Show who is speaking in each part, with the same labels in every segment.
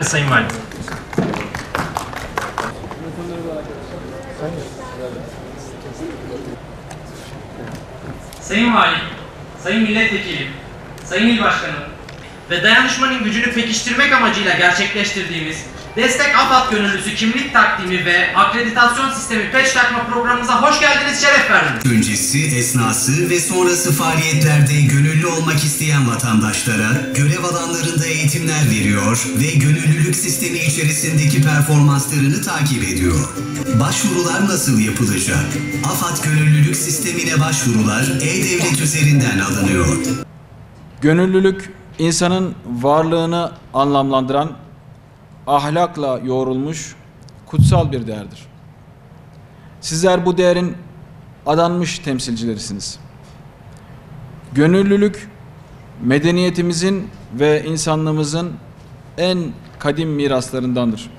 Speaker 1: Sayın Valim. Sayın Valim, Sayın Milletvekilim, Sayın İl Başkanım ve dayanışmanın gücünü pekiştirmek amacıyla gerçekleştirdiğimiz Destek AFAD Gönüllüsü kimlik takdimi ve akreditasyon sistemi peç takma programımıza hoş geldiniz, şeref verdiniz.
Speaker 2: Öncesi, esnası ve sonrası faaliyetlerde gönüllü olmak isteyen vatandaşlara görev alanlarında eğitimler veriyor ve gönüllülük sistemi içerisindeki performanslarını takip ediyor. Başvurular nasıl yapılacak? AFAD Gönüllülük Sistemi'ne başvurular e-Devlet üzerinden alınıyor.
Speaker 3: Gönüllülük, insanın varlığını anlamlandıran, ahlakla yoğrulmuş kutsal bir değerdir. Sizler bu değerin adanmış temsilcilerisiniz. Gönüllülük, medeniyetimizin ve insanlığımızın en kadim miraslarındandır.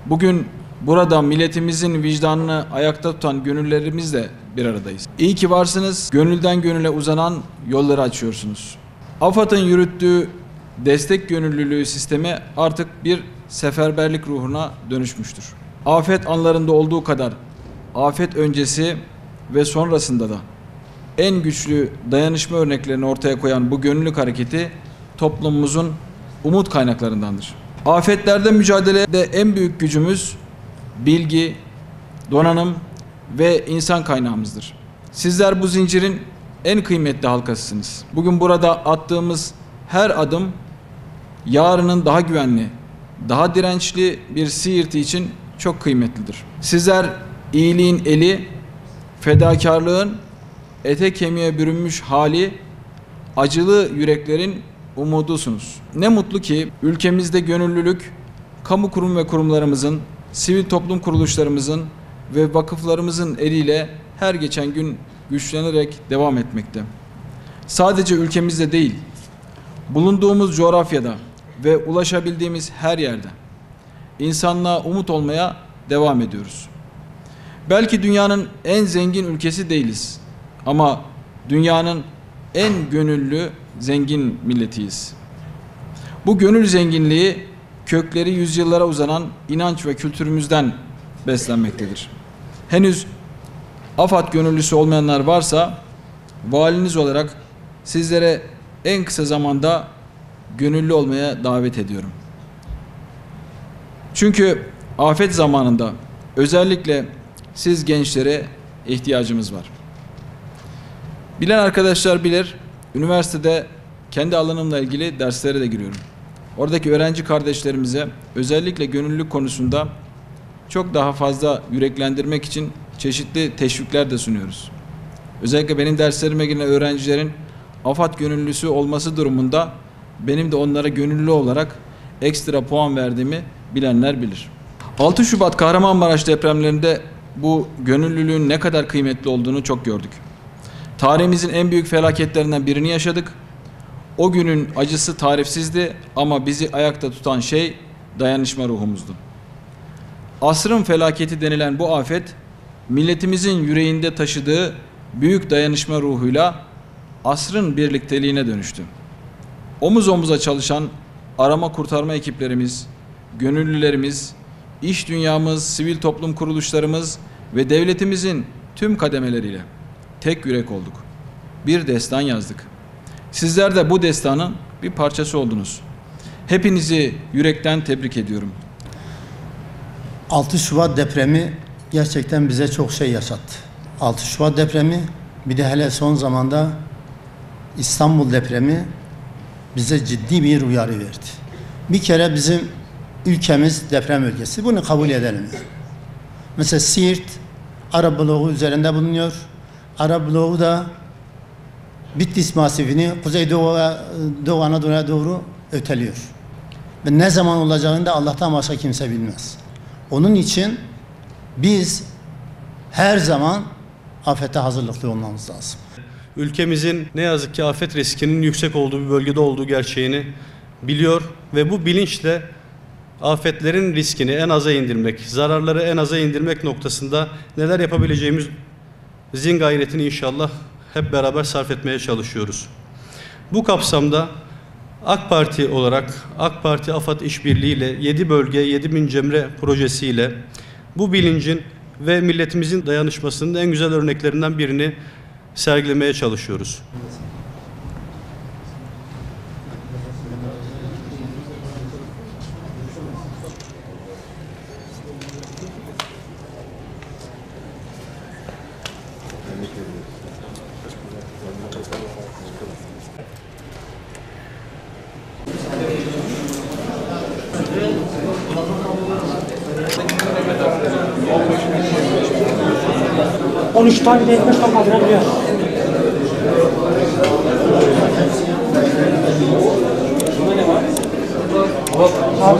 Speaker 3: Bugün burada milletimizin vicdanını ayakta tutan gönüllerimizle bir aradayız. İyi ki varsınız, gönülden gönüle uzanan yolları açıyorsunuz. AFAD'ın yürüttüğü destek gönüllülüğü sistemi artık bir seferberlik ruhuna dönüşmüştür. Afet anlarında olduğu kadar afet öncesi ve sonrasında da en güçlü dayanışma örneklerini ortaya koyan bu gönüllülük hareketi toplumumuzun umut kaynaklarındandır. Afetlerde mücadelede en büyük gücümüz bilgi, donanım ve insan kaynağımızdır. Sizler bu zincirin en kıymetli halkasısınız. Bugün burada attığımız her adım yarının daha güvenli, daha dirençli bir Siirt'i için çok kıymetlidir. Sizler iyiliğin eli, fedakarlığın ete kemiğe bürünmüş hali, acılı yüreklerin umudusunuz. Ne mutlu ki ülkemizde gönüllülük, kamu kurum ve kurumlarımızın, sivil toplum kuruluşlarımızın ve vakıflarımızın eliyle her geçen gün güçlenerek devam etmekte. Sadece ülkemizde değil, bulunduğumuz coğrafyada ve ulaşabildiğimiz her yerde insanlığa umut olmaya devam ediyoruz. Belki dünyanın en zengin ülkesi değiliz ama dünyanın en gönüllü, zengin milletiyiz. Bu gönül zenginliği kökleri yüzyıllara uzanan inanç ve kültürümüzden beslenmektedir. Henüz AFAD gönüllüsü olmayanlar varsa valiniz olarak sizlere en kısa zamanda gönüllü olmaya davet ediyorum. Çünkü afet zamanında özellikle siz gençlere ihtiyacımız var. Bilen arkadaşlar bilir, üniversitede kendi alanımla ilgili derslere de giriyorum. Oradaki öğrenci kardeşlerimize özellikle gönüllülük konusunda çok daha fazla yüreklendirmek için çeşitli teşvikler de sunuyoruz. Özellikle benim derslerime giren öğrencilerin AFAD gönüllüsü olması durumunda benim de onlara gönüllü olarak ekstra puan verdiğimi bilenler bilir. 6 Şubat Kahramanmaraş depremlerinde bu gönüllülüğün ne kadar kıymetli olduğunu çok gördük. Tarihimizin en büyük felaketlerinden birini yaşadık. O günün acısı tarifsizdi ama bizi ayakta tutan şey dayanışma ruhumuzdu. Asrın felaketi denilen bu afet, milletimizin yüreğinde taşıdığı büyük dayanışma ruhuyla asrın birlikteliğine dönüştü. Omuz omuza çalışan arama kurtarma ekiplerimiz, gönüllülerimiz, iş dünyamız, sivil toplum kuruluşlarımız ve devletimizin tüm kademeleriyle tek yürek olduk. Bir destan yazdık. Sizler de bu destanın bir parçası oldunuz. Hepinizi yürekten tebrik ediyorum.
Speaker 4: 6 Şubat depremi gerçekten bize çok şey yaşattı. 6 Şubat depremi, bir de hele son zamanda İstanbul depremi bize ciddi bir uyarı verdi. Bir kere bizim ülkemiz deprem ülkesi. Bunu kabul edelim. Mesela Siirt Arap bloğu üzerinde bulunuyor. Arap bloğu da Bitlis masifini Kuzeydoğu Anadolu'ya doğru öteliyor. Ve ne zaman olacağını da Allah'tan başka kimse bilmez. Onun için biz her zaman afete hazırlıklı olmamız lazım.
Speaker 5: Ülkemizin ne yazık ki afet riskinin yüksek olduğu bir bölgede olduğu gerçeğini biliyor ve bu bilinçle afetlerin riskini en aza indirmek, zararları en aza indirmek noktasında neler yapabileceğimizin gayretini inşallah hep beraber sarf etmeye çalışıyoruz. Bu kapsamda AK Parti olarak AK Parti AFAD işbirliğiyle 7 bölge 7000 Cemre projesiyle bu bilincin ve milletimizin dayanışmasının en güzel örneklerinden birini sergilemeye çalışıyoruz.
Speaker 6: ...13 tane de ekmek kaldırabiliyor. Abi,